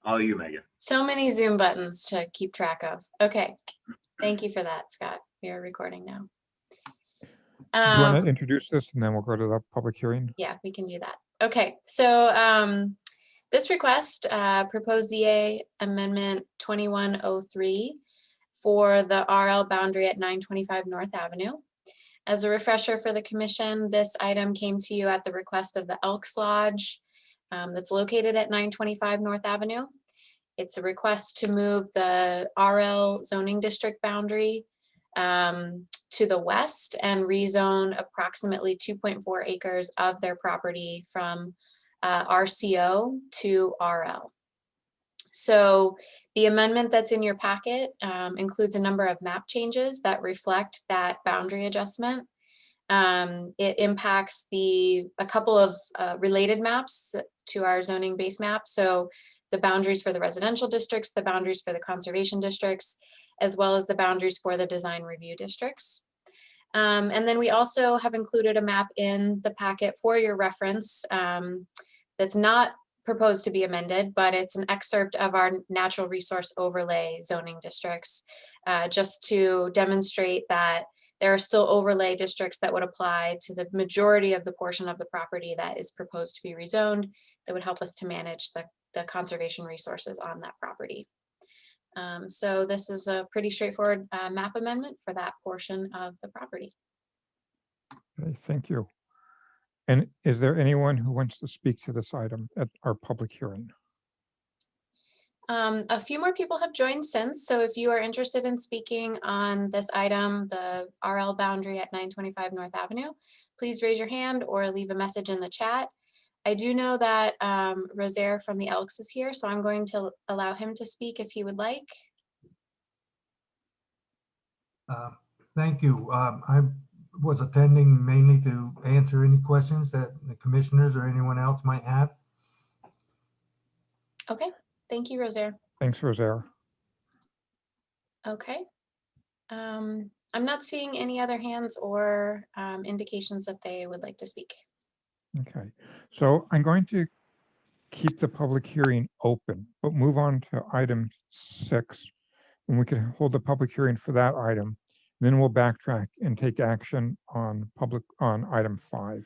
All you, Megan. So many Zoom buttons to keep track of. Okay, thank you for that, Scott. We are recording now. Do you want to introduce this and then we'll go to the public hearing? Yeah, we can do that. Okay, so this request proposed ZA Amendment 2103 for the RL boundary at 925 North Avenue. As a refresher for the commission, this item came to you at the request of the Elks Lodge that's located at 925 North Avenue. It's a request to move the RL zoning district boundary to the west and rezone approximately 2.4 acres of their property from RCO to RL. So the amendment that's in your packet includes a number of map changes that reflect that boundary adjustment. It impacts a couple of related maps to our zoning base map. So the boundaries for the residential districts, the boundaries for the conservation districts, as well as the boundaries for the design review districts. And then we also have included a map in the packet for your reference that's not proposed to be amended, but it's an excerpt of our natural resource overlay zoning districts, just to demonstrate that there are still overlay districts that would apply to the majority of the portion of the property that is proposed to be rezoned that would help us to manage the conservation resources on that property. So this is a pretty straightforward map amendment for that portion of the property. Okay, thank you. And is there anyone who wants to speak to this item at our public hearing? A few more people have joined since, so if you are interested in speaking on this item, the RL boundary at 925 North Avenue, please raise your hand or leave a message in the chat. I do know that Rosaire from the Elks is here, so I'm going to allow him to speak if he would like. Thank you. I was attending mainly to answer any questions that the commissioners or anyone else might have. Okay, thank you, Rosaire. Thanks, Rosaire. Okay. I'm not seeing any other hands or indications that they would like to speak. Okay, so I'm going to keep the public hearing open, but move on to item 6. And we can hold the public hearing for that item. Then we'll backtrack and take action on item 5,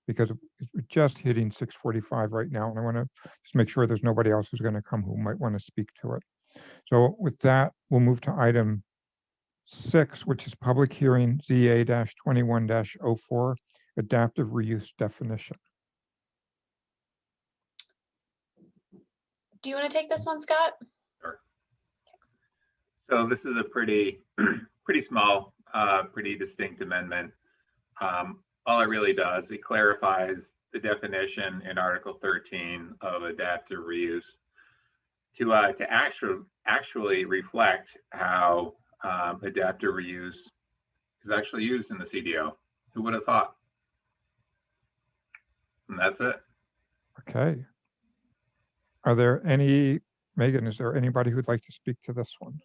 because we're just hitting 6:45 right now. And I want to just make sure there's nobody else who's going to come who might want to speak to it. So with that, we'll move to item 6, which is public hearing ZA-21-04, adaptive reuse definition. Do you want to take this one, Scott? Sure. So this is a pretty small, pretty distinct amendment. All it really does, it clarifies the definition in Article 13 of adaptive reuse to actually reflect how adaptive reuse is actually used in the CDO. Who would have thought? And that's it. Okay. Are there any, Megan, is there anybody who'd like to speak to this one?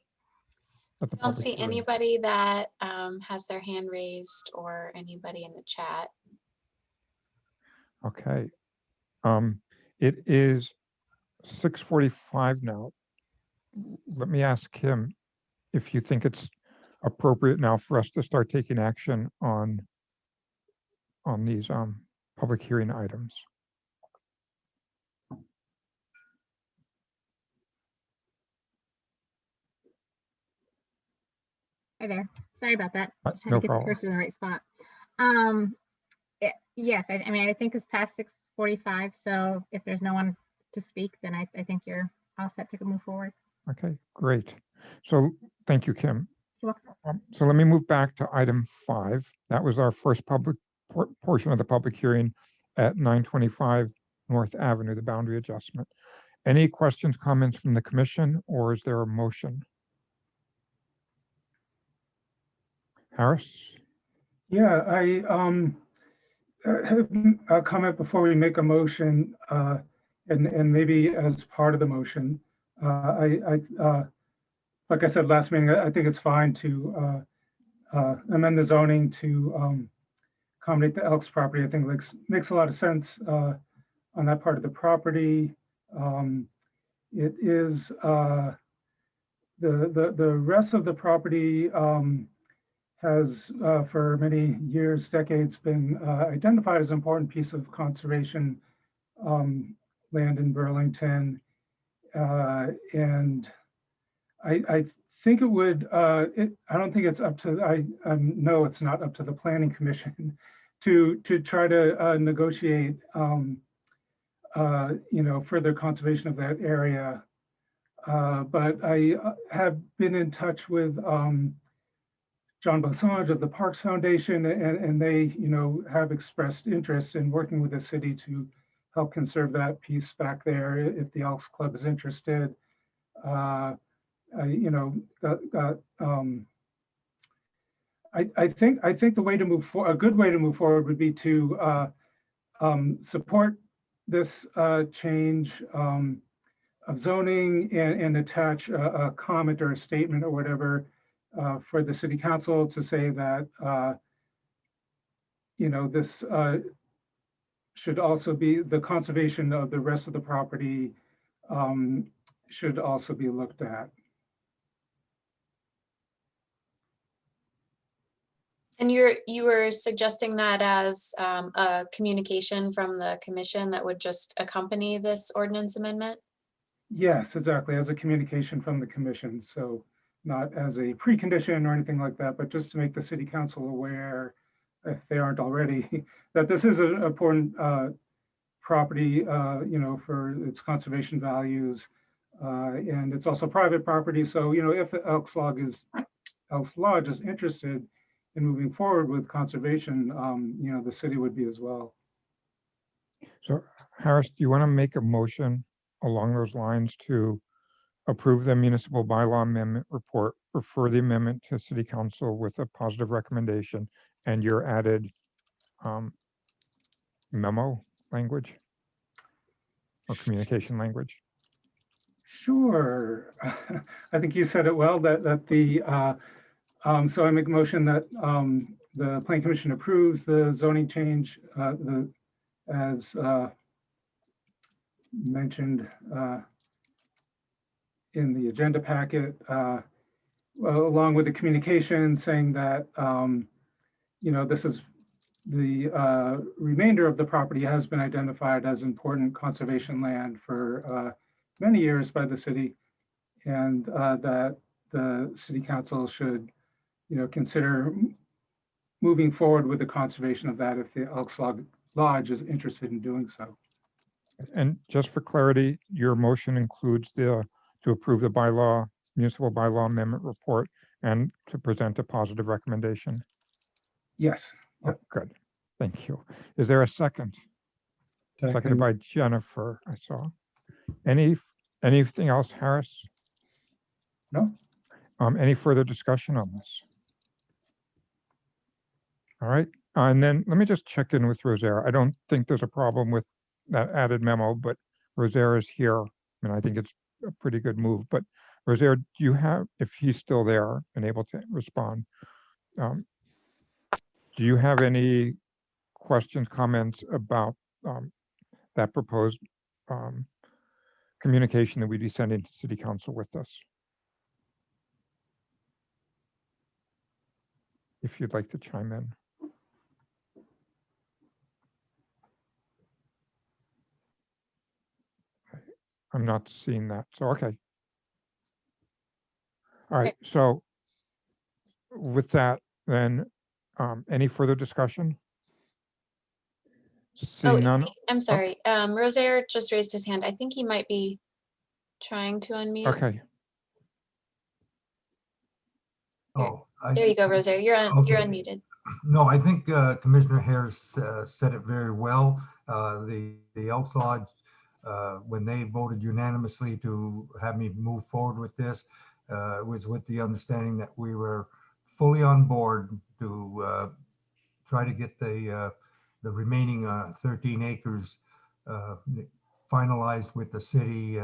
I don't see anybody that has their hand raised or anybody in the chat. Okay. It is 6:45 now. Let me ask Kim if you think it's appropriate now for us to start taking action on these public hearing items. Hi there. Sorry about that. Just had No to get problem. the cursor in the right spot. Yes, I mean, I think it's past 6:45. So if there's no one to speak, then I think you're all set to move forward. Okay, great. So thank you, Kim. You're welcome. So let me move back to item 5. That was our first public portion of the public hearing at 925 North Avenue, the boundary adjustment. Any questions, comments from the commission, or is there a motion? Harris? Yeah, I have a comment before we make a motion, and maybe as part of the motion. Like I said last meeting, I think it's fine to amend the zoning to accommodate the Elks property. I think makes a lot of sense on that part of the property. It is, the rest of the property has for many years, decades, been identified as an important piece of conservation land in Burlington. And I think it would, I don't think it's up to, I know it's not up to the Planning Commission to try to negotiate, further conservation of that area. But I have been in touch with John Bossage of the Parks Foundation, and they, have expressed interest in working with the city to help conserve that piece back there if the Elks Club is interested. I think the way to move forward, a good way to move forward would be to support this change of zoning and attach a comment or a statement or whatever for the city council to say that, this should also be, the conservation of the rest of the property should also be looked at. And you were suggesting that as a communication from the commission that would just accompany this ordinance amendment? Yes, exactly, as a communication from the commission. So not as a precondition or anything like that, but just to make the city council aware, if they aren't already, that this is an important property, for its conservation values. And it's also private property. So, if the Elks Lodge is interested in moving forward with conservation, the city would be as well. So Harris, do you want to make a motion along those lines to approve the municipal bylaw amendment report, refer the amendment to city council with a positive recommendation and your added memo language or communication language? Sure. I think you said it well, that the, so I make a motion that the Planning Commission approves the zoning change as mentioned in the agenda packet, along with the communication saying that, this is the remainder of the property has been identified as important conservation land for many years by the city, and that the city council should, consider moving forward with the conservation of that if the Elks Lodge is interested in doing so. And just for clarity, your motion includes to approve the municipal bylaw amendment report and to present a positive recommendation? Yes. Oh, good. Thank you. Is there a second? Seconded by Jennifer, I saw. Anything else, Harris? No. Any further discussion on this? All right, and then let me just check in with Rosera. I don't think there's a problem with that added memo, but Rosera's here, and I think it's a pretty good move. But Rosera, do you have, if he's still there and able to respond, do you have any questions, comments about that proposed communication that we'd be sending to City Council with this? If you'd like to chime in. I'm not seeing that, so okay. All right, so with that, then, any further discussion? Oh, Seeing none, I'm sorry. Rosaire just raised his hand. I think he might be trying to unmute. okay, Oh, There you go, Rosaire. You're Okay. unmuted. No, I think Commissioner Harris said it very well. The Elks Lodge, when they voted unanimously to have me move forward with this, was with the understanding that we were fully on board to try to get the remaining 13 acres finalized with the city.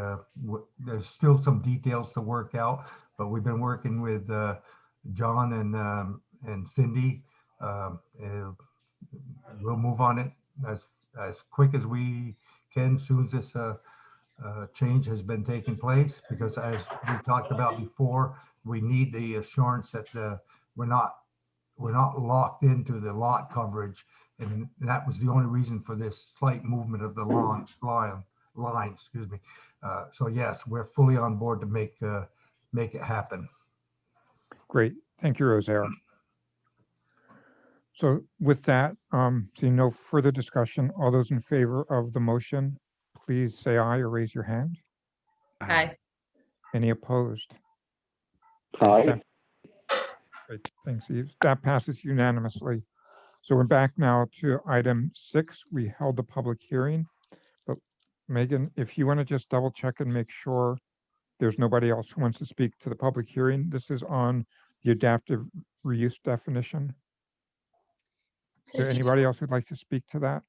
There's still some details to work out, but we've been working with John and Cindy. We'll move on it as quick as we can, soon as this change has been taking place, because as we talked about before, we need the assurance that we're not locked into the lot coverage. And that was the only reason for this slight movement of the line, excuse me. So yes, we're fully on board to make it happen. Great. Thank you, Rosaire. So with that, seeing no further discussion, all those in favor of the motion, please say aye or raise your hand. Aye. Any opposed? Aye. That- Great, thanks, Eve. That passes unanimously. So we're back now to item 6. We held the public hearing. But Megan, if you want to just double check and make sure there's nobody else who wants to speak to the public hearing. This is on the adaptive reuse definition. Is So there if you- anybody else who'd like to speak to that?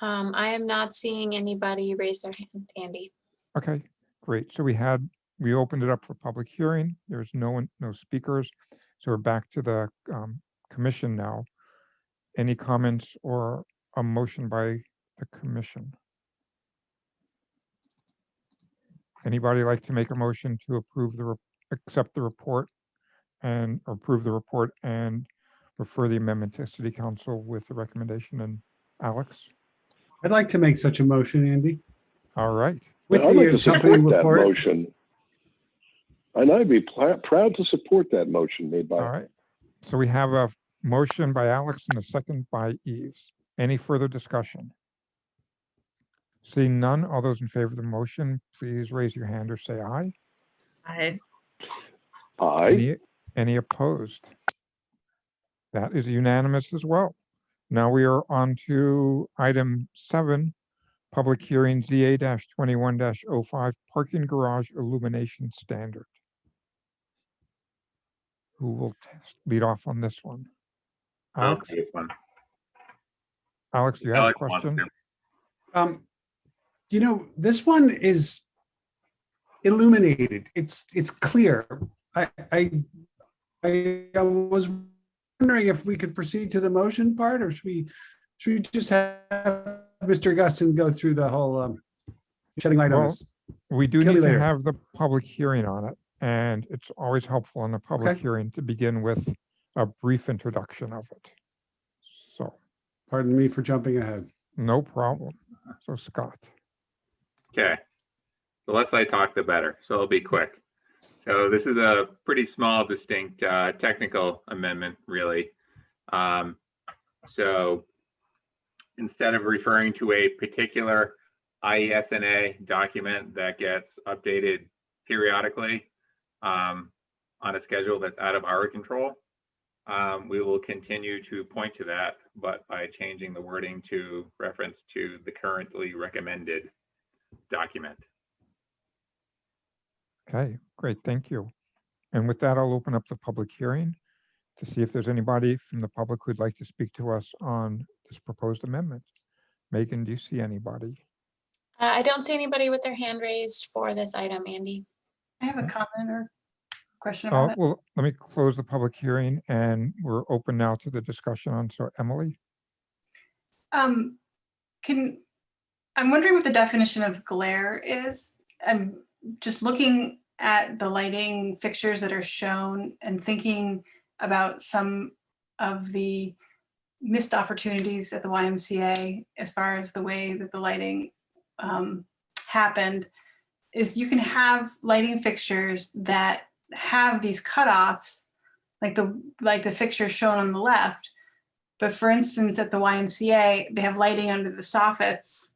I am not seeing anybody raise their hand, Andy. Okay, great. So we opened it up for public hearing. There's no speakers. So we're back to the commission now. Any comments or a motion by the commission? Anybody like to make a motion to approve accept the report and approve the report and refer the amendment to city council with the recommendation? And Alex? I'd like to make such a motion, Andy. All right. With I'd like the to accompanying support that report. motion. And I'd be proud to support that motion made All by, right. So we have a motion by Alex and a second by Eves. Any further discussion? Seeing none, all those in favor of the motion, please raise your hand or say aye. Aye. aye. Any opposed? That is unanimous as well. Now we are on to item 7, public hearing ZA-21-05 parking garage illumination standard. Who will lead off on this one? I'll Alex, take this one. Alex, do you have a Alex wants question? to. This one is illuminated. It's clear. I was wondering if we could proceed to the motion part, or should we just have Mr. Guston go through the whole shedding light on Well, this? We do Kill me need to later. have the public hearing on it, and it's always helpful in a public Okay. hearing to begin with a brief introduction of it. So, Pardon me for jumping ahead. no problem. So Scott. Okay. The less I talk, the better. So it'll be quick. So this is a pretty small, distinct technical amendment, really. So instead of referring to a particular IESNA document that gets updated periodically on a schedule that's out of our control, we will continue to point to that, but by changing the wording to reference to the currently recommended document. Okay, great, thank you. And with that, I'll open up the public hearing to see if there's anybody from the public who'd like to speak to us on this proposed amendment. Megan, do you see anybody? I don't see anybody with their hand raised for this item, Andy. I have a comment or question about it. Well, let me close the public hearing and we're open now to the discussion on, so Emily? I'm wondering what the definition of glare is. I'm just looking at the lighting fixtures that are shown and thinking about some of the missed opportunities at the YMCA as far as the way that the lighting happened. Is you can have lighting fixtures that have these cutoffs, like the fixture shown on the left. But for instance, at the YMCA, they have lighting under the soffits,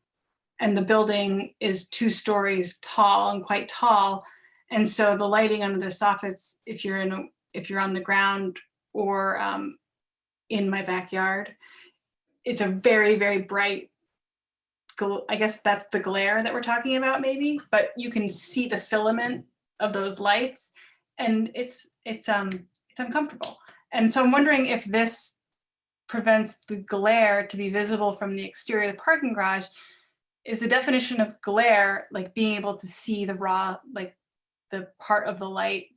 and the building is 2 stories tall and quite tall. And so the lighting under the soffits, if you're on the ground or in my backyard, it's a very, very bright, I guess that's the glare that we're talking about maybe, but you can see the filament of those lights and it's uncomfortable. And so I'm wondering if this prevents the glare to be visible from the exterior of the parking garage. Is the definition of glare like being able to see the raw, like the part of the light,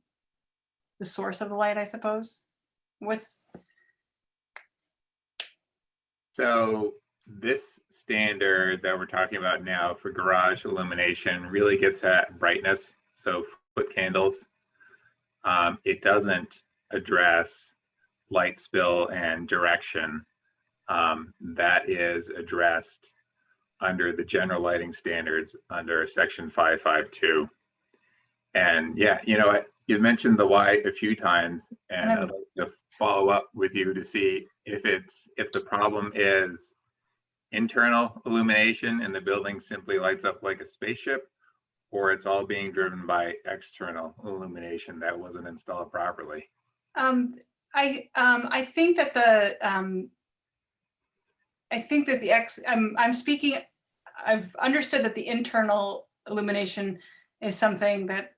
the source of the light, I suppose? So this standard that we're talking about now for garage illumination really gets at brightness, so foot candles. It doesn't address light spill and direction. That is addressed under the general lighting standards under section 552. And yeah, you know, you mentioned the why a few times, and I'd like to follow up with you to see if the problem is internal illumination and the building simply lights up like a spaceship, or it's all being driven by external illumination that wasn't installed properly. I think that I've understood that the internal illumination is something that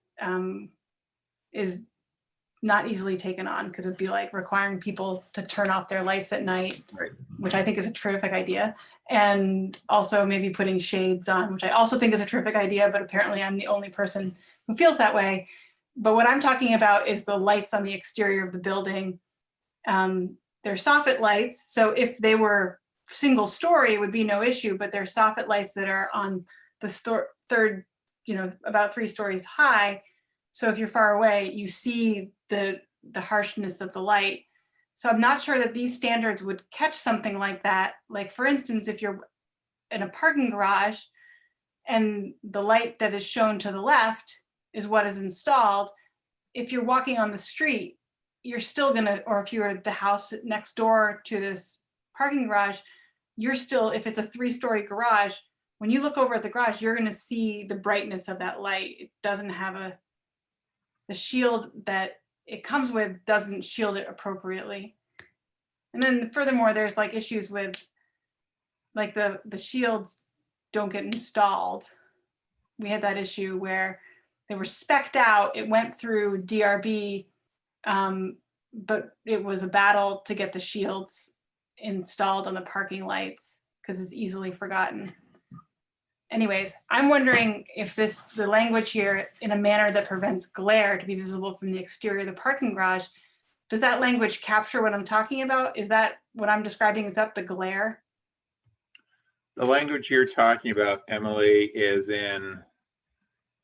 is not easily taken on, because it would be like requiring people to turn off their lights at night, Right. which I think is a terrific idea. And also maybe putting shades on, which I also think is a terrific idea, but apparently I'm the only person who feels that way. But what I'm talking about is the lights on the exterior of the building. They're soffit lights, so if they were single story, it would be no issue, but they're soffit lights that are on the third, you know, about 3 stories high. So if you're far away, you see the harshness of the light. So I'm not sure that these standards would catch something like that. Like for instance, if you're in a parking garage and the light that is shown to the left is what is installed, if you're walking on the street, you're still gonna, or if you're at the house next door to this parking garage, you're still, if it's a 3-story garage, when you look over at the garage, you're gonna see the brightness of that light. It doesn't have the shield that it comes with doesn't shield it appropriately. And then furthermore, there's like issues with like the shields don't get installed. We had that issue where they were spec'd out, it went through DRB, but it was a battle to get the shields installed on the parking lights because it's easily forgotten. Anyways, I'm wondering if the language here, in a manner that prevents glare to be visible from the exterior of the parking garage, does that language capture what I'm talking about? Is that what I'm describing? Is that the glare? The language you're talking about, Emily, is in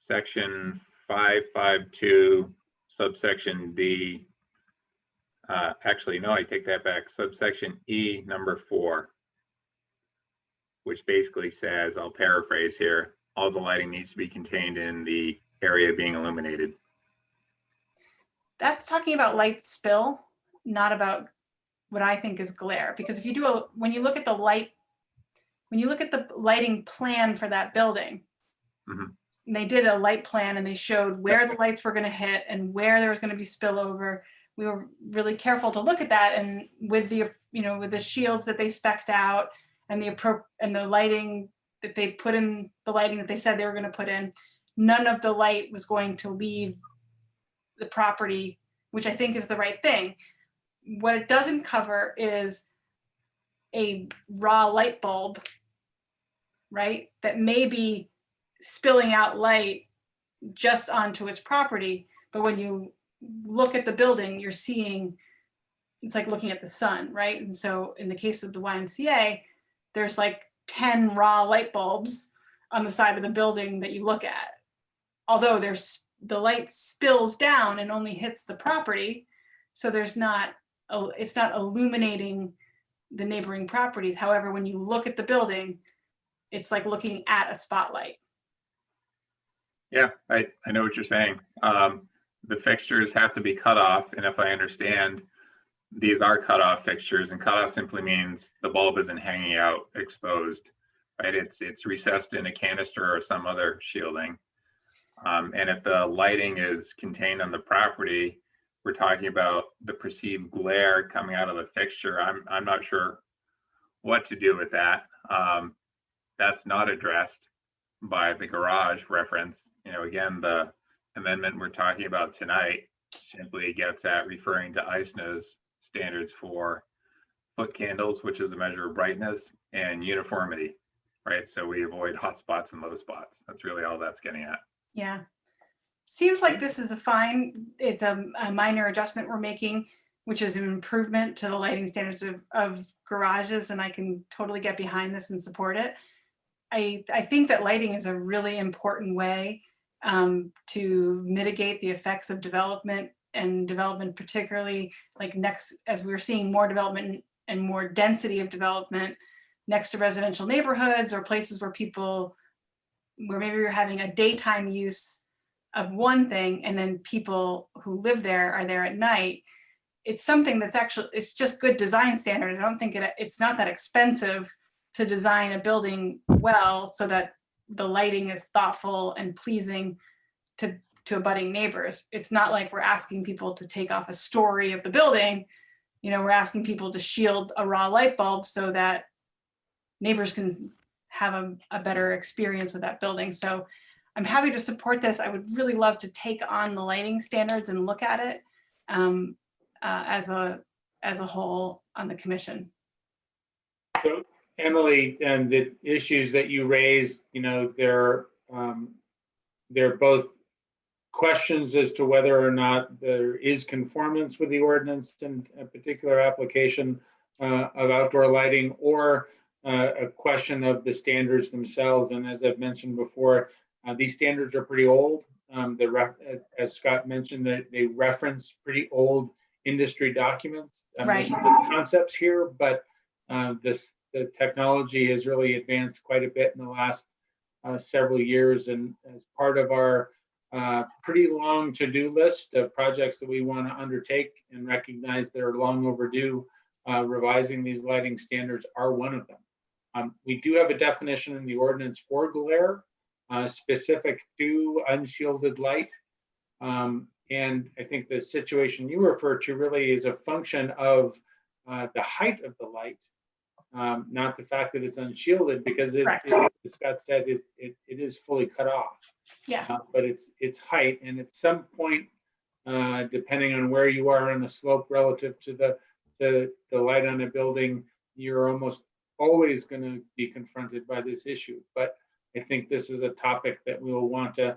section 552, subsection D. Actually, no, I take that back. Subsection E, number 4, which basically says, I'll paraphrase here, all the lighting needs to be contained in the area being illuminated. That's talking about light spill, not about what I think is glare. Because if you do when you look at the lighting plan for that building, Mhm. and they did a light plan and they showed where the lights were going to hit and where there was going to be spillover. We were really careful to look at that, and with the, you know, with the shields that they spec'd out and the lighting that they put in, the lighting that they said they were going to put in, none of the light was going to leave the property, which I think is the right thing. What it doesn't cover is a raw light bulb, right? That may be spilling out light just onto its property, but when you look at the building, you're seeing, it's like looking at the sun, right? And so in the case of the YMCA, there's like 10 raw light bulbs on the side of the building that you look at. Although the light spills down and only hits the property, so it's not illuminating the neighboring properties. However, when you look at the building, it's like looking at a spotlight. Yeah, I know what you're saying. The fixtures have to be cut off, and if I understand, these are cut off fixtures, and cut off simply means the bulb isn't hanging out exposed, right? It's recessed in a canister or some other shielding. And if the lighting is contained on the property, we're talking about the perceived glare coming out of the fixture. I'm not sure what to do with that. That's not addressed by the garage reference. You know, again, the amendment we're talking about tonight simply gets at referring to ISNA's standards for foot candles, which is a measure of brightness, and uniformity, right? So we avoid hot spots and low spots. That's really all that's getting at. Yeah. Seems like this is it's a minor adjustment we're making. which is an improvement to the lighting standards of garages, and I can totally get behind this and support it. I think that lighting is a really important way to mitigate the effects of development, and development particularly like next, as we're seeing more development and more density of development next to residential neighborhoods or places where people, where maybe you're having a daytime use of one thing and then people who live there are there at night. It's something that's actually, it's just good design standard. I don't think it's not that expensive to design a building well so that the lighting is thoughtful and pleasing to abutting neighbors. It's not like we're asking people to take off a story of the building. You know, we're asking people to shield a raw light bulb so that neighbors can have a better experience with that building. So I'm happy to support this. I would really love to take on the lighting standards and look at it as a whole on the commission. So Emily, and the issues that you raised, you know, they're both questions as to whether or not there is conformance with the ordinance in a particular application of outdoor lighting, or a question of the standards themselves. And as I've mentioned before, these standards are pretty old. As Scott mentioned, that they reference pretty old industry documents. Right. There's some concepts here, but the technology has really advanced quite a bit in the last several years. And as part of our pretty long to-do list of projects that we want to undertake and recognize they're long overdue, revising these lighting standards are one of them. We do have a definition in the ordinance for glare, specific to unshielded light. And I think the situation you refer to really is a function of the height of the light, not the fact that it's unshielded, because as Scott said, it is fully cut off. Yeah. But it's height, and at some point, depending on where you are on the slope relative to the light on a building, you're almost always going to be confronted by this issue. But I think this is a topic that we will want to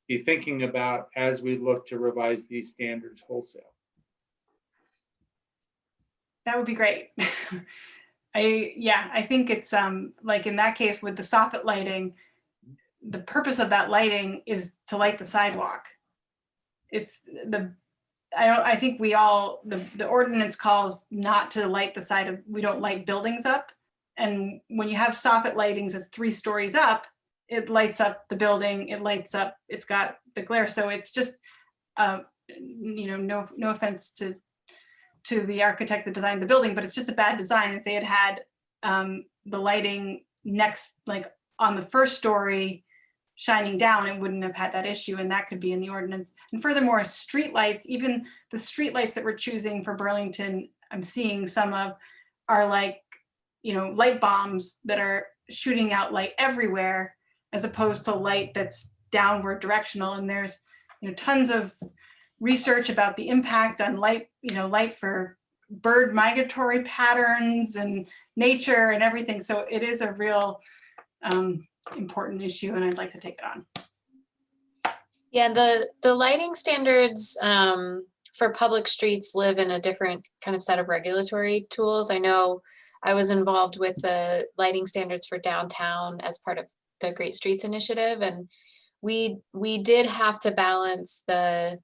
be thinking about as we look to revise these standards wholesale. That would be great. I think it's like in that case with the soffit lighting, the purpose of that lighting is to light the sidewalk. I think we all, the ordinance calls not to light the side of, we don't light buildings up. And when you have soffit lightings, it's 3 stories up, it lights up the building, it lights up, it's got the glare. So it's just, you know, no offense to the architect that designed the building, but it's just a bad design. If they had the lighting next, like on the first story shining down, it wouldn't have had that issue, and that could be in the ordinance. And furthermore, street lights, even the street lights that we're choosing for Burlington, I'm seeing some of, are like, you know, light bombs that are shooting out light everywhere, as opposed to light that's downward directional. And there's, you know, tons of research about the impact on light, you know, light for bird migratory patterns and nature and everything. So it is a real important issue, and I'd like to take it on. Yeah, the lighting standards for public streets live in a different kind of set of regulatory tools. I know I was involved with the lighting standards for downtown as part of the Great Streets Initiative, and we did have to balance the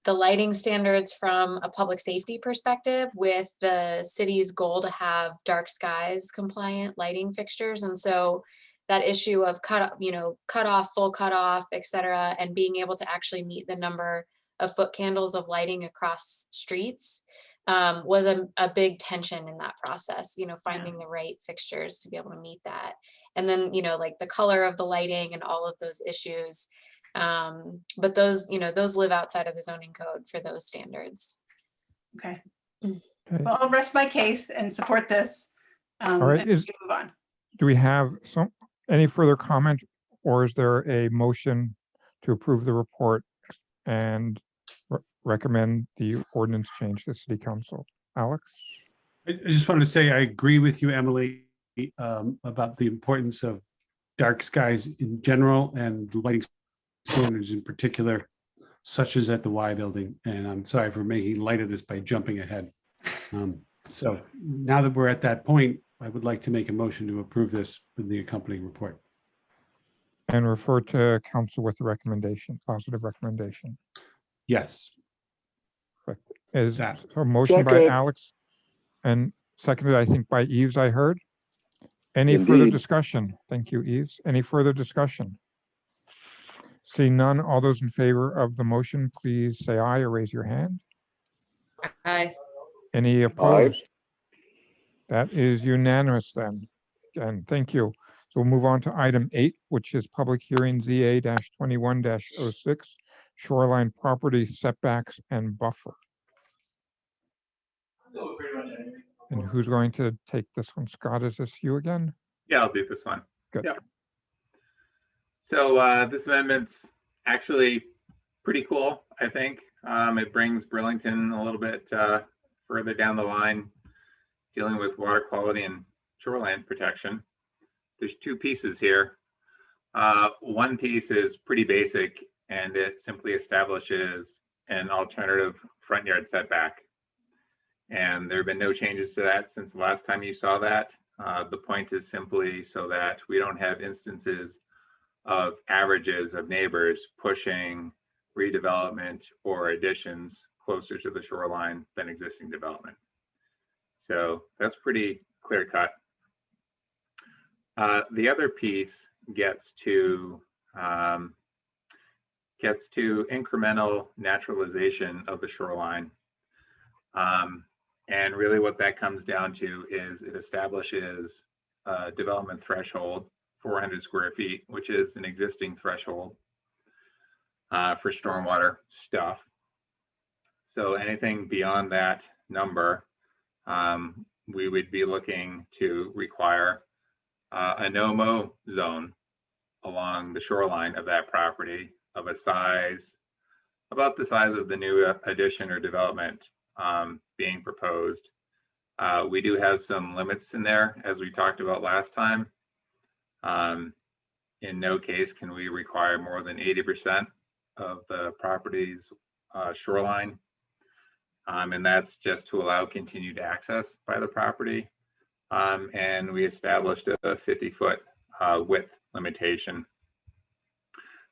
lighting standards from a public safety perspective with the city's goal to have dark skies compliant lighting fixtures. And so that issue of cut off, full cut off, et cetera, and being able to actually meet the number of foot candles of lighting across streets was a big tension in that process, you know, finding the right fixtures to be able to meet that. And then, you know, like the color of the lighting and all of those issues. But those, you know, those live outside of the zoning code for those standards. Okay. Okay. Well, I'll rest my case and support this. All right, and we move on. do we have any further comment, or is there a motion to approve the report and recommend the ordinance change to city council? Alex? I just wanted to say I agree with you, Emily, about the importance of dark skies in general and lighting standards in particular. such as at the Y building. And I'm sorry for making light of this by jumping ahead. So now that we're at that point, I would like to make a motion to approve this with the accompanying report. And refer to council with the recommendation, positive recommendation. Yes. Correct. Is That. so a motion by Second. Alex and seconded, I think, by Eves, I heard. Any further Indeed. discussion? Thank you, Eves. Any further discussion? Seeing none, all those in favor of the motion, please say aye or raise your hand. Aye. Any opposed? That is unanimous then. Again, thank you. So we'll move on to item 8, which is public hearing ZA-21-06, shoreline property setbacks and buffer. And who's going to take this one? Scott, is this you again? Yeah, I'll do this one. Good. Yep. So this amendment's actually pretty cool, I think. It brings Burlington a little bit further down the line, dealing with water quality and shoreline protection. There's two pieces here. One piece is pretty basic, and it simply establishes an alternative front yard setback. And there have been no changes to that since the last time you saw that. The point is simply so that we don't have instances of averages of neighbors pushing redevelopment or additions closer to the shoreline than existing development. So that's pretty clear cut. The other piece gets to incremental naturalization of the shoreline. And really what that comes down to is it establishes a development threshold, 400 square feet, which is an existing threshold for stormwater stuff. So anything beyond that number, we would be looking to require a no-mow zone along the shoreline of that property of a size, about the size of the new addition or development being proposed. We do have some limits in there, as we talked about last time. In no case can we require more than 80% of the property's shoreline. And that's just to allow continued access by the property. And we established a 50-foot width limitation.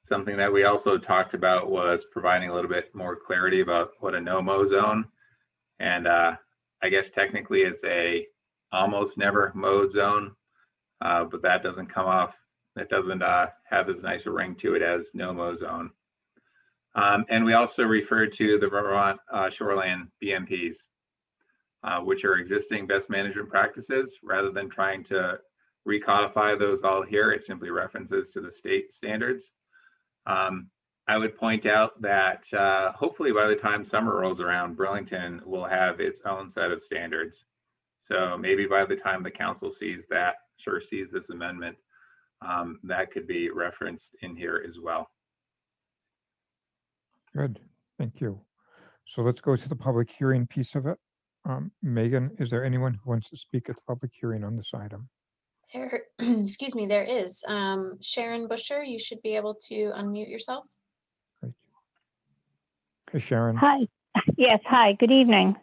Something that we also talked about was providing a little bit more clarity about what a no-mow zone. And I guess technically it's a almost never mowed zone, but that doesn't come off, that doesn't have as nice a ring to it as no-mow zone. And we also refer to the Vermont shoreline BMPs, which are existing best management practices. Rather than trying to recodify those all here, it simply references to the state standards. I would point out that hopefully by the time summer rolls around, Burlington will have its own set of standards. So maybe by the time the council sees that, sees this amendment, that could be referenced in here as well. Good, thank you. So let's go to the public hearing piece of it. Megan, is there anyone who wants to speak at the public hearing on this item? There, excuse me, there is. Sharon Busher, you should be able to unmute yourself. Great. Hey, Sharon. Hi. Yes, hi, good evening.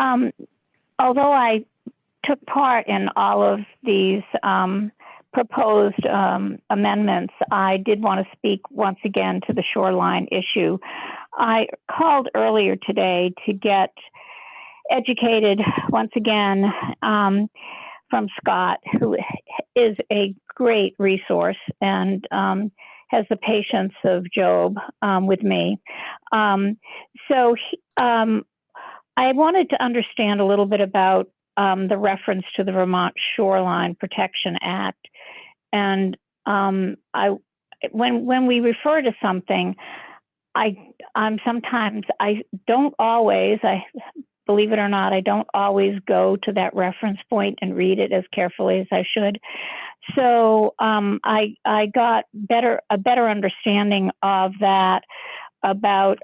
Although I took part in all of these proposed amendments, I did want to speak once again to the shoreline issue. I called earlier today to get educated once again from Scott, who is a great resource and has the patience of Job with me. So I wanted to understand a little bit about the reference to the Vermont Shoreline Protection Act. And when we refer to something, sometimes I don't always, believe it or not, I don't always go to that reference point and read it as carefully as I should. So I got a better understanding of that, about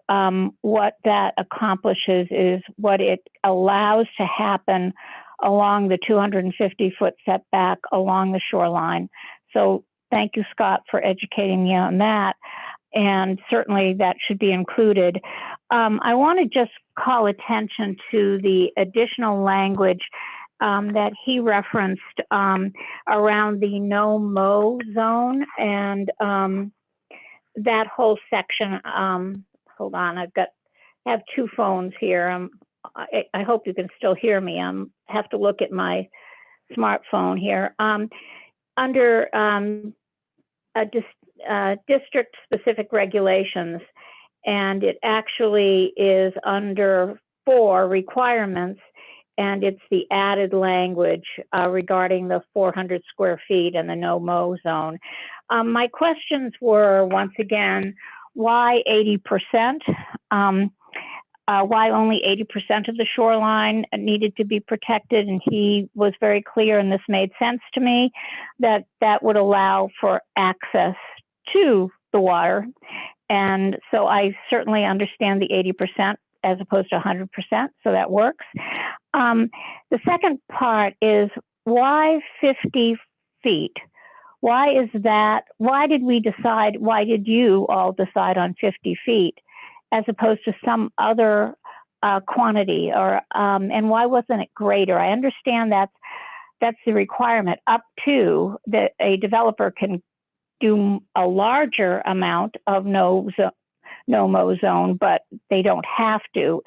what that accomplishes is what it allows to happen along the 250-foot setback along the shoreline. So thank you, Scott, for educating me on that. and certainly that should be included. I want to just call attention to the additional language that he referenced around the no-mow zone, and that whole section. Hold on, I have two phones here. I hope you can still hear me. I have to look at my smartphone here. Under district-specific regulations, and it actually is under 4 requirements, and it's the added language regarding the 400 square feet and the no-mow zone. My questions were, once again, why 80%? Why only 80% of the shoreline needed to be protected? And he was very clear, and this made sense to me, that that would allow for access to the water. And so I certainly understand the 80% as opposed to 100%, so that works. The second part is, why 50 feet? Why is that? Why did you all decide on 50 feet as opposed to some other quantity, and why wasn't it greater? I understand that's the requirement, up to that a developer can do a larger amount of no-mow zone, but they don't have to.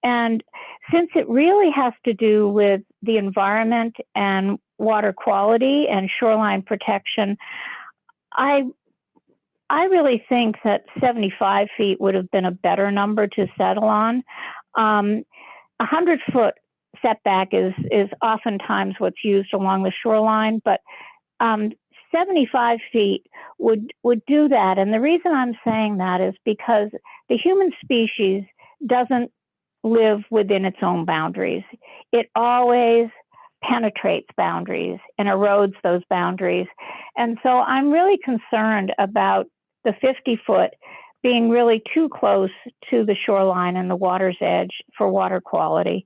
And since it really has to do with the environment and water quality and shoreline protection, I really think that 75 feet would have been a better number to settle on. 100-foot setback is oftentimes what's used along the shoreline, but 75 feet would do that. And the reason I'm saying that is because the human species doesn't live within its own boundaries. It always penetrates boundaries and erodes those boundaries. And so I'm really concerned about the 50-foot being really too close to the shoreline and the water's edge for water quality.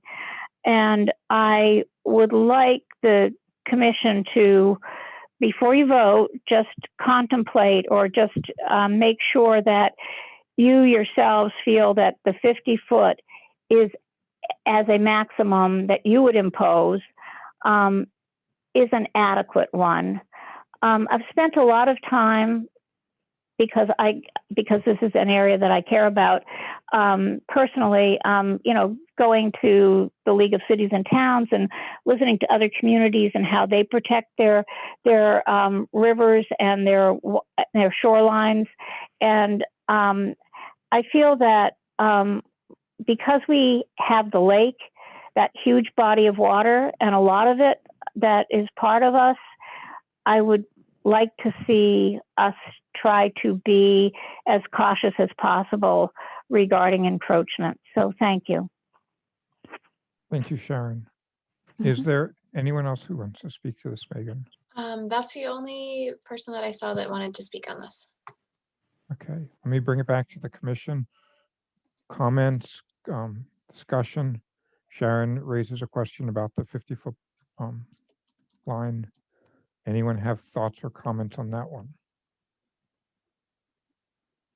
And I would like the commission to, before you vote, just contemplate or just make sure that you yourselves feel that the 50-foot is, as a maximum that you would impose, is an adequate one. I've spent a lot of time, because this is an area that I care about personally, going to the League of Cities and Towns and listening to other communities and how they protect their rivers and their shorelines. And I feel that because we have the lake, that huge body of water, and a lot of it that is part of us, I would like to see us try to be as cautious as possible regarding encroachment. So thank you. Thank you, Sharon. Is there anyone else who wants to speak to this, Megan? That's the only person that I saw that wanted to speak on this. Okay, let me bring it back to the commission. Comments, discussion. Sharon raises a question about the 50-foot line. Anyone have thoughts or comments on that one?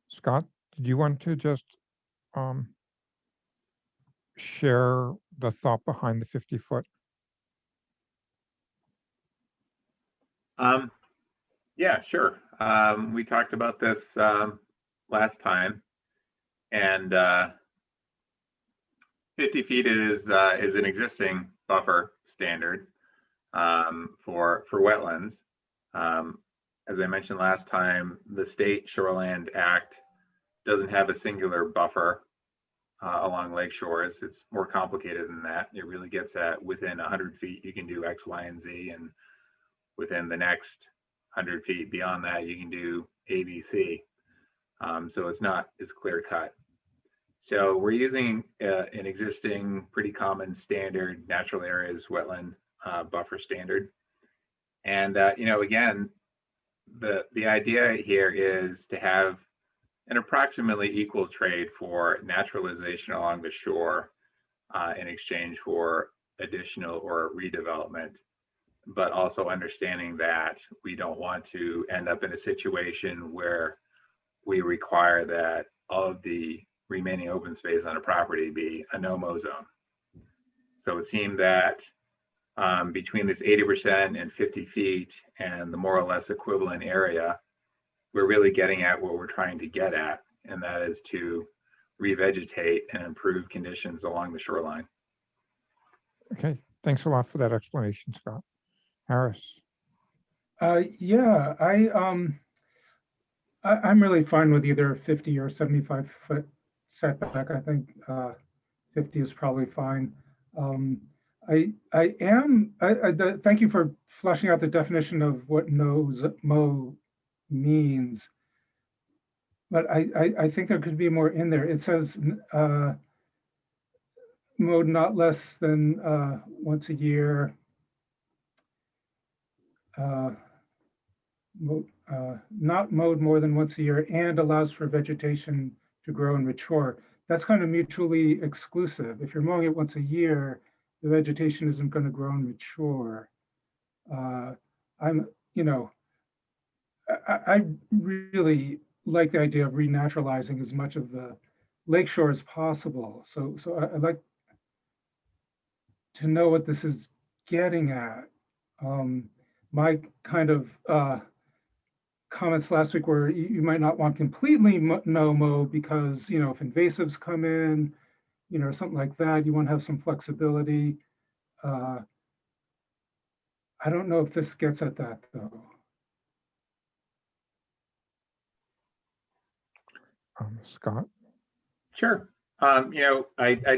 Scott, did you want to just share the thought behind the 50-foot? Yeah, sure. We talked about this last time, and 50 feet is an existing buffer standard for wetlands. As I mentioned last time, the State Shoreland Act doesn't have a singular buffer along lake shores. It's more complicated than that. It really gets at within 100 feet, you can do X, Y, and Z, and within the next 100 feet beyond that, you can do A, B, C. So it's not as clear cut. So we're using an existing pretty common standard natural areas wetland buffer standard. And, again, the idea here is to have an approximately equal trade for naturalization along the shore in exchange for additional or redevelopment, but also understanding that we don't want to end up in a situation where we require that all of the remaining open space on a property be a no-mow zone. So it seemed that between this 80% and 50 feet and the more or less equivalent area, we're really getting at what we're trying to get at, and that is to revegetate and improve conditions along the shoreline. Okay, thanks a lot for that explanation, Scott. Harris? Yeah, I'm really fine with either 50 or 75-foot setback. I think 50 is probably fine. Thank you for fleshing out the definition of what no-mow means. But I think there could be more in there. It says mowed not less than once a year. Not mowed more than once a year and allows for vegetation to grow and mature. That's kind of mutually exclusive. If you're mowing it once a year, the vegetation isn't going to grow and mature. I really like the idea of renaturalizing as much of the lakeshore as possible. So I'd like to know what this is getting at. My kind of comments last week were you might not want completely no-mow because, if invasives come in, something like that, you want to have some flexibility. I don't know if this gets at that though. Scott? Sure. I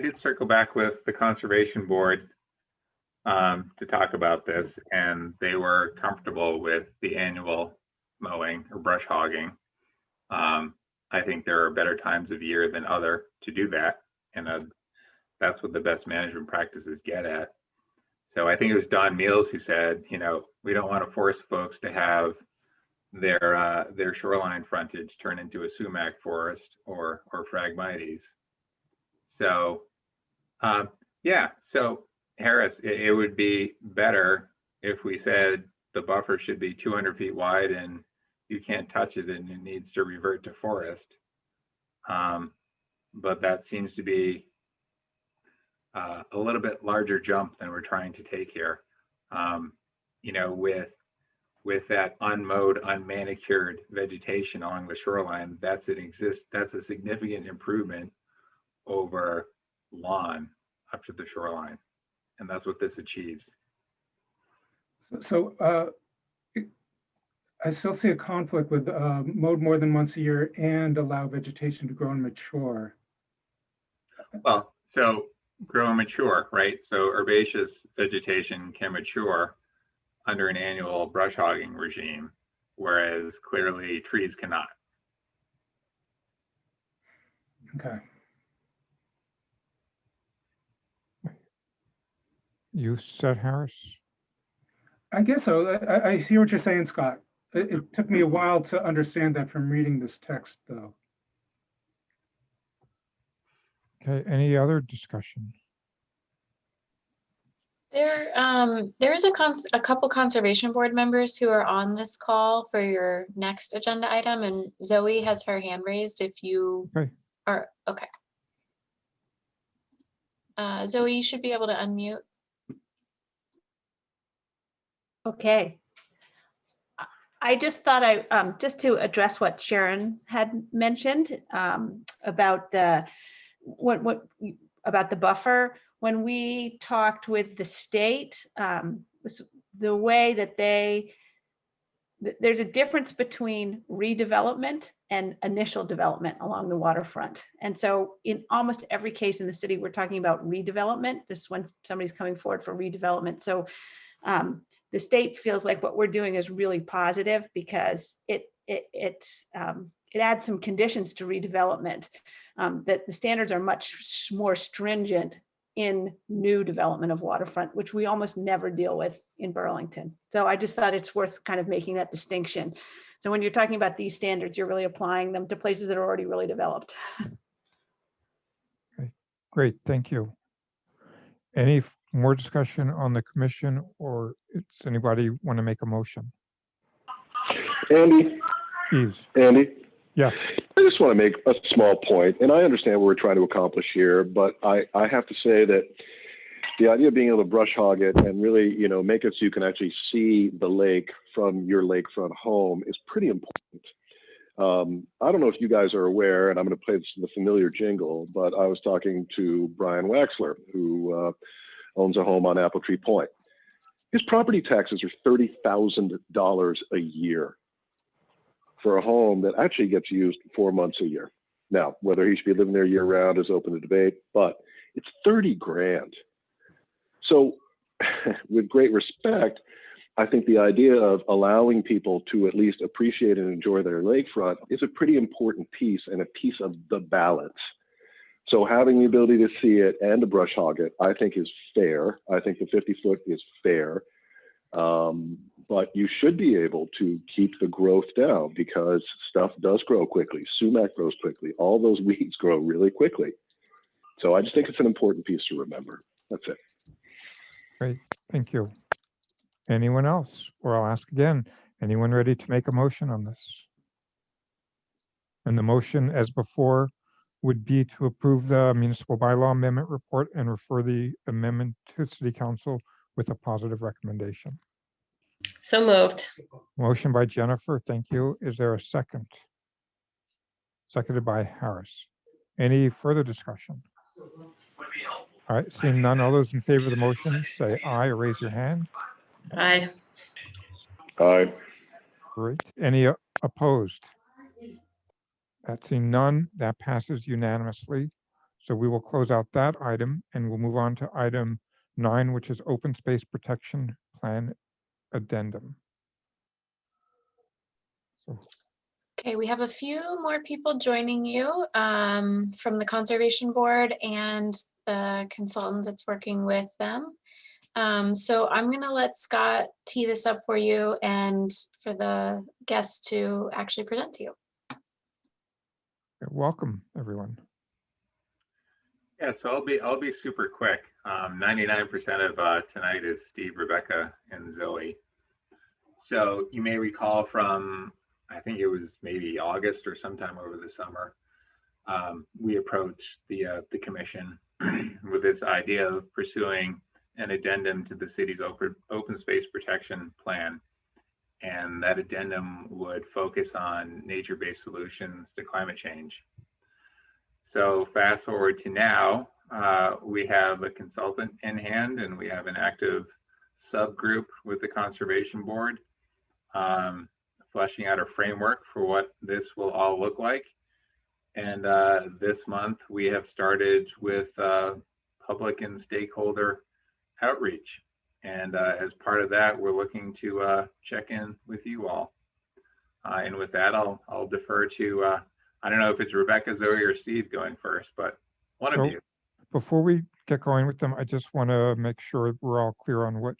did circle back with the Conservation Board to talk about this, and they were comfortable with the annual mowing or brush hogging. I think there are better times of year than other to do that, and that's what the best management practices get at. So I think it was Don Meals who said, we don't want to force folks to have their shoreline frontage turn into a sumac forest or Phragmites. So yeah, so Harris, it would be better if we said the buffer should be 200 feet wide and you can't touch it and it needs to revert to forest. But that seems to be a little bit larger jump than we're trying to take here. With that unmowed, unmanicured vegetation along the shoreline, that's a significant improvement over lawn up to the shoreline. And that's what this achieves. So I still see a conflict with mowed more than once a year and allow vegetation to grow and mature. Well, so grow and mature, right? So herbaceous vegetation can mature under an annual brush hogging regime, whereas clearly trees cannot. Okay. You said, Harris? I guess so. I hear what you're saying, Scott. It took me a while to understand that from reading this text, though. Okay, any other discussion? There is a couple conservation board members who are on this call for your next agenda item, and Zoe has her hand raised if you are okay. Zoe, you should be able to unmute. Okay. I just thought just to address what Sharon had mentioned about the about the buffer. When we talked with the state, the way that there's a difference between redevelopment and initial development along the waterfront. And so in almost every case in the city, we're talking about redevelopment. This is when somebody's coming forward for redevelopment. So the state feels like what we're doing is really positive because it adds some conditions to redevelopment, that the standards are much more stringent in new development of waterfront, which we almost never deal with in Burlington. So I just thought it's worth kind of making that distinction. So when you're talking about these standards, you're really applying them to places that are already really developed. Okay, great, thank you. Any more discussion on the commission, or does anybody want to make a motion? Andy, Eves? Andy, Yes. I just want to make a small point, and I understand what we're trying to accomplish here, but I have to say that the idea of being able to brush hog it and really, make it so you can actually see the lake from your lakefront home is pretty important. I don't know if you guys are aware, and I'm going to play the familiar jingle, but I was talking to Brian Waxler, who owns a home on Apple Tree Point. His property taxes are $30,000 a year for a home that actually gets used 4 months a year. Now, whether he should be living there year round is open to debate, but it's 30 grand. So with great respect, I think the idea of allowing people to at least appreciate and enjoy their lakefront is a pretty important piece and a piece of the balance. So having the ability to see it and to brush hog it, I think is fair. I think the 50-foot is fair. But you should be able to keep the growth down because stuff does grow quickly. Sumac grows quickly. All those weeds grow really quickly. So I just think it's an important piece to remember. That's it. Great, thank you. Anyone else? Or I'll ask again, anyone ready to make a motion on this? And the motion, as before, would be to approve the municipal bylaw amendment report and refer the amendment to City Council with a positive recommendation. So moved. Motion by Jennifer, thank you. Is there a second? Seconded by Harris. Any further discussion? All right, seeing none, all those in favor of the motion, say aye or raise your hand. Aye. Aye. Great. Any opposed? That seeing none, that passes unanimously. So we will close out that item and we'll move on to item 9, which is Open Space Protection Plan Addendum. So, Okay, we have a few more people joining you from the Conservation Board and the consultant that's working with them. So I'm going to let Scott tee this up for you and for the guests to actually present to you. welcome, everyone. Yeah, so I'll be super quick. 99% of tonight is Steve, Rebecca, and Zoe. So you may recall from, I think it was maybe August or sometime over the summer, we approached the commission with this idea of pursuing an addendum to the city's open space protection plan. And that addendum would focus on nature-based solutions to climate change. So fast forward to now, we have a consultant in hand and we have an active subgroup with the Conservation Board, fleshing out a framework for what this will all look like. And this month we have started with public and stakeholder outreach. And as part of that, we're looking to check in with you all. And with that, I'll defer to, I don't know if it's Rebecca, Zoe, or Steve going first, but one of you. Before we get going with them, I just want to make sure we're all clear on what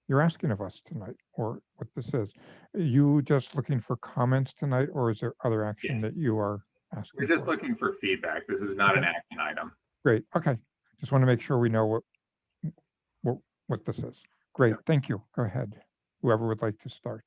you're asking of us tonight or what this is. Are you just looking for comments tonight, or is there other action that you are asking We're just for? looking for feedback. This is not an action item. Great. Okay. Just want to make sure we know what this is. Great. Thank you. Go ahead. Whoever would like to start.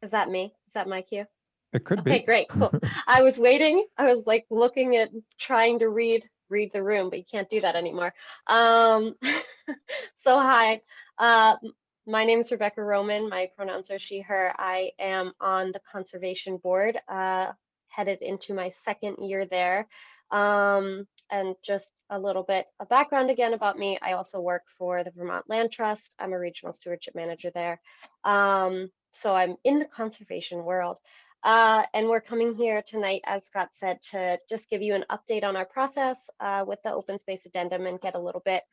Is that me? Is that my cue? It could be. Okay, great, cool. I was waiting. I was like looking at trying to read the room, but you can't do that anymore. So hi, my name is Rebecca Roman. My pronouns are she, her. I am on the Conservation Board, headed into my second year there. And just a little bit of background again about me. I also work for the Vermont Land Trust. I'm a regional stewardship manager there. So I'm in the conservation world. And we're coming here tonight, as Scott said, to just give you an update on our process with the open space addendum and get a little bit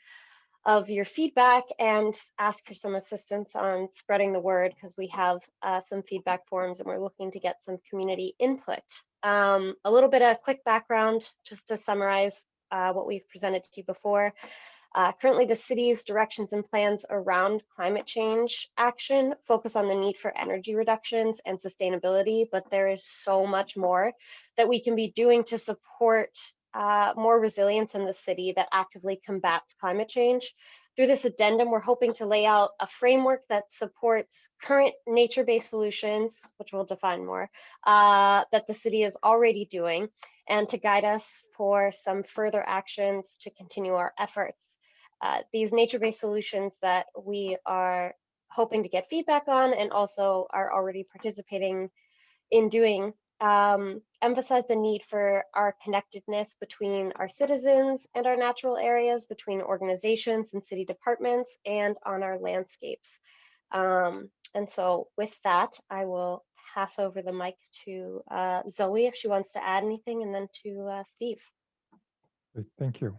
of your feedback and ask for some assistance on spreading the word, because we have some feedback forms and we're looking to get some community input. A little bit of quick background just to summarize what we've presented to you before. Currently, the city's directions and plans around climate change action focus on the need for energy reductions and sustainability, but there is so much more that we can be doing to support more resilience in the city that actively combats climate change. through this addendum, we're hoping to lay out a framework that supports current nature-based solutions, which we'll define more, that the city is already doing, and to guide us for some further actions to continue our efforts. These nature-based solutions that we are hoping to get feedback on and also are already participating in doing emphasize the need for our connectedness between our citizens and our natural areas, between organizations and city departments, and on our landscapes. And so with that, I will pass over the mic to Zoe if she wants to add anything, and then to Steve. Great, thank you.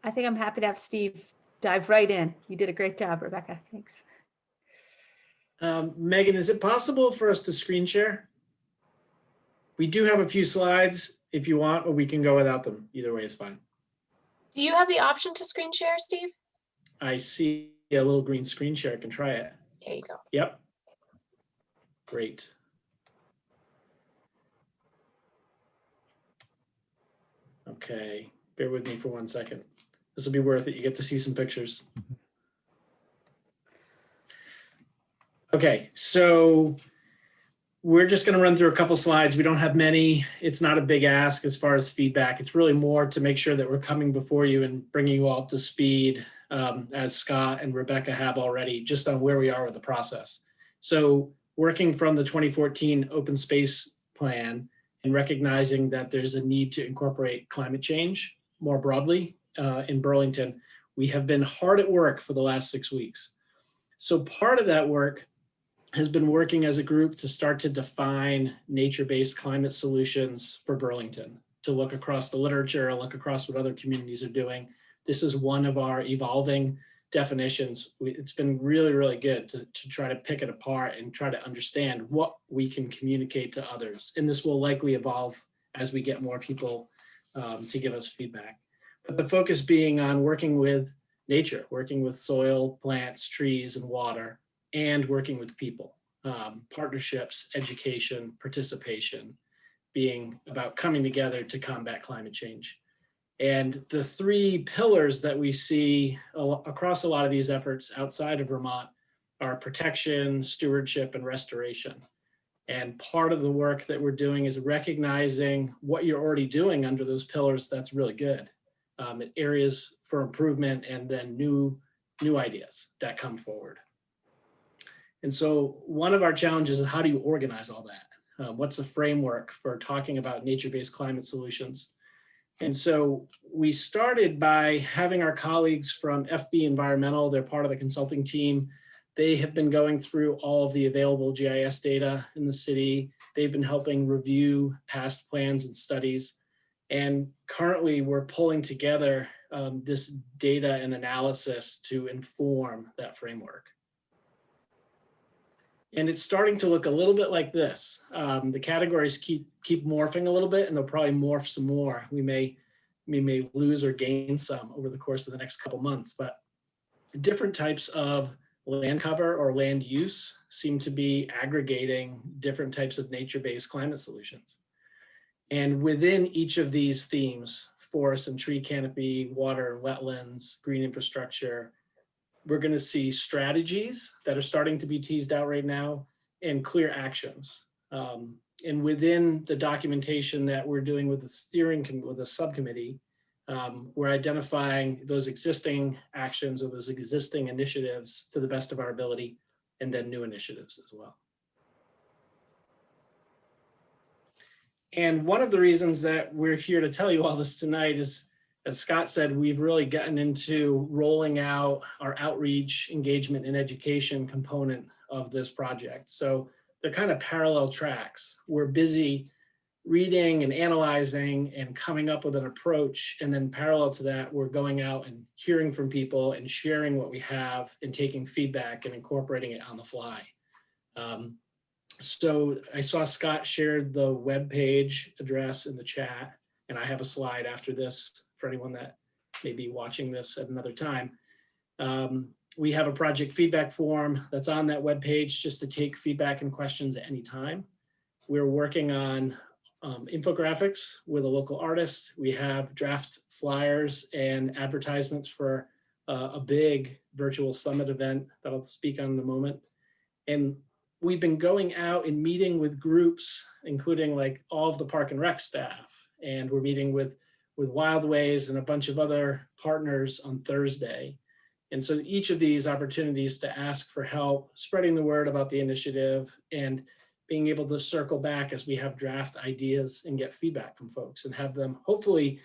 I think I'm happy to have Steve dive right in. You did a great job, Rebecca. Thanks. Megan, is it possible for us to screen share? We do have a few slides if you want, or we can go without them. Either way is fine. Do you have the option to screen share, Steve? I see a little green screen share. I can try it. There you go. Yep. Great. Okay, bear with me for 1 second. This will be worth it. You get to see some pictures. Okay, so we're just going to run through a couple slides. We don't have many. It's not a big ask as far as feedback. It's really more to make sure that we're coming before you and bringing you all up to speed, as Scott and Rebecca have already, just on where we are with the process. So working from the 2014 open space plan and recognizing that there's a need to incorporate climate change more broadly in Burlington, we have been hard at work for the last 6 weeks. So part of that work has been working as a group to start to define nature-based climate solutions for Burlington, to look across the literature, look across what other communities are doing. This is one of our evolving definitions. It's been really, really good to try to pick it apart and try to understand what we can communicate to others. And this will likely evolve as we get more people to give us feedback. But the focus being on working with nature, working with soil, plants, trees, and water, and working with people, partnerships, education, participation, being about coming together to combat climate change. And the 3 pillars that we see across a lot of these efforts outside of Vermont are protection, stewardship, and restoration. And part of the work that we're doing is recognizing what you're already doing under those pillars that's really good, areas for improvement, and then new ideas that come forward. And so one of our challenges is, how do you organize all that? What's the framework for talking about nature-based climate solutions? And so we started by having our colleagues from FB Environmental, they're part of the consulting team. They have been going through all of the available GIS data in the city. They've been helping review past plans and studies. And currently we're pulling together this data and analysis to inform that framework. And it's starting to look a little bit like this. The categories keep morphing a little bit, and they'll probably morph some more. We may lose or gain some over the course of the next couple months, but different types of land cover or land use seem to be aggregating different types of nature-based climate solutions. And within each of these themes, forest and tree canopy, water and wetlands, green infrastructure, we're going to see strategies that are starting to be teased out right now and clear actions. And within the documentation that we're doing with the subcommittee, we're identifying those existing actions or those existing initiatives to the best of our ability, and then new initiatives as well. And one of the reasons that we're here to tell you all this tonight is, as Scott said, we've really gotten into rolling out our outreach, engagement, and education component of this project. So they're kind of parallel tracks. We're busy reading and analyzing and coming up with an approach. And then parallel to that, we're going out and hearing from people and sharing what we have and taking feedback and incorporating it on the fly. So I saw Scott shared the webpage address in the chat, and I have a slide after this for anyone that may be watching this at another time. We have a project feedback form that's on that webpage just to take feedback and questions at any time. We're working on infographics with a local artist. We have draft flyers and advertisements for a big virtual summit event that I'll speak on in a moment. And we've been going out and meeting with groups, including like all of the Park and Rec staff. And we're meeting with Wildways and a bunch of other partners on Thursday. And so each of these opportunities to ask for help, spreading the word about the initiative, and being able to circle back as we have draft ideas and get feedback from folks and have them hopefully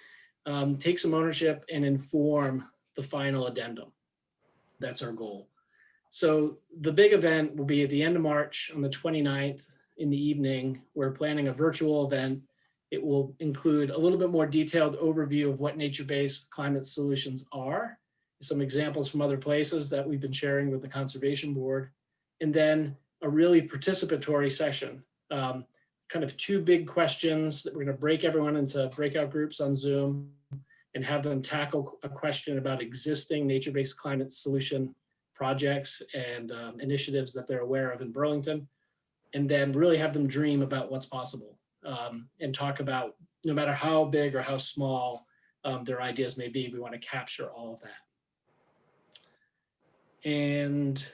take some ownership and inform the final addendum. That's our goal. So the big event will be at the end of March on the 29th in the evening. We're planning a virtual event. It will include a little bit more detailed overview of what nature-based climate solutions are, some examples from other places that we've been sharing with the Conservation Board, and then a really participatory session. Kind of two big questions that we're going to break everyone into breakout groups on Zoom and have them tackle a question about existing nature-based climate solution projects and initiatives that they're aware of in Burlington, and then really have them dream about what's possible and talk about, no matter how big or how small their ideas may be, we want to capture all of that. And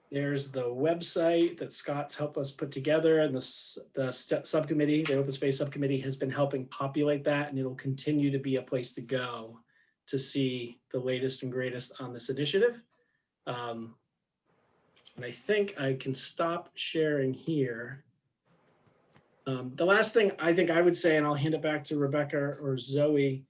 there's the website that Scott's helped us put together, and the subcommittee, the open space subcommittee, has been helping populate that, and it'll continue to be a place to go to see the latest and greatest on this initiative. And I think I can stop sharing here. The last thing I think I would say, and I'll hand it back to Rebecca or Zoe,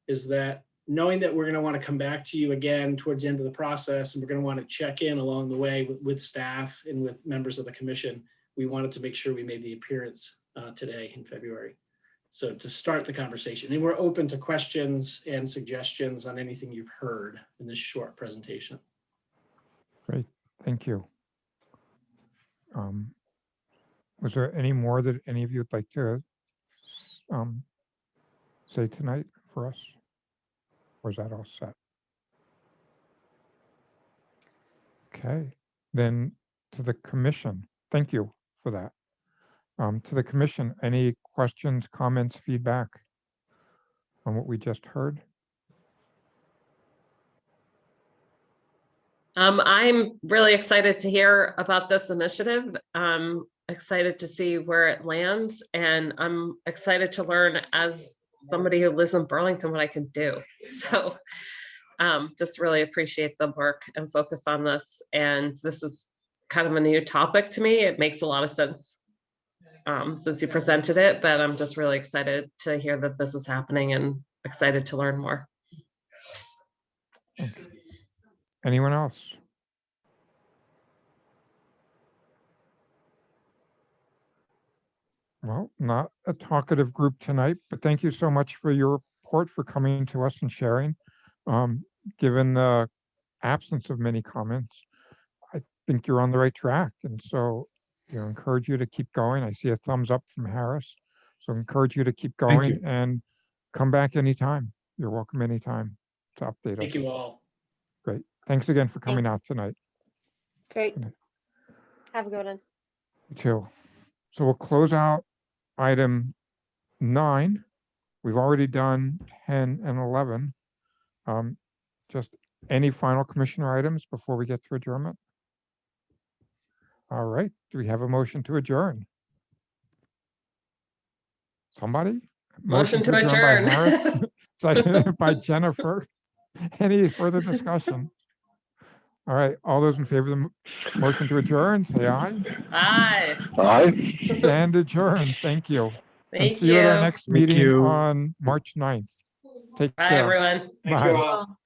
is that knowing that we're going to want to come back to you again towards the end of the process, and we're going to want to check in along the way with staff and with members of the commission, we wanted to make sure we made the appearance today in February. So to start the conversation, and we're open to questions and suggestions on anything you've heard in this short presentation. Great, thank you. Was there any more that any of you would like to say tonight for us? Or is that all set? Okay, then to the commission, thank you for that. To the commission, any questions, comments, feedback on what we just heard? I'm really excited to hear about this initiative. I'm excited to see where it lands, and I'm excited to learn as somebody who lives in Burlington what I can do. So just really appreciate the work and focus on this. And this is kind of a new topic to me. It makes a lot of sense since you presented it, but I'm just really excited to hear that this is happening and excited to learn more. Okay. Anyone else? Well, not a talkative group tonight, but thank you so much for your report, for coming to us and sharing. Given the absence of many comments, I think you're on the right track. And so, encourage you to keep going. I see a thumbs up from Harris. So encourage you to keep going and come back anytime. You're welcome anytime to update us. Thank you all. Great. Thanks again for coming out tonight. Great. Have a good one. You too. So we'll close out item 9. We've already done 10 and 11. Just any final commissioner items before we get to adjournment? All right. Do we have a motion to adjourn? Somebody? Motion to by adjourn. Harris, seconded by Jennifer. Any further discussion? All right. All those in favor of the motion to adjourn, say aye. Aye. Aye. Stand adjourned. Thank you. And Thank see you at our you. next Thank meeting you. on March 9th. Take Bye, care. everyone. Thank Bye. you all.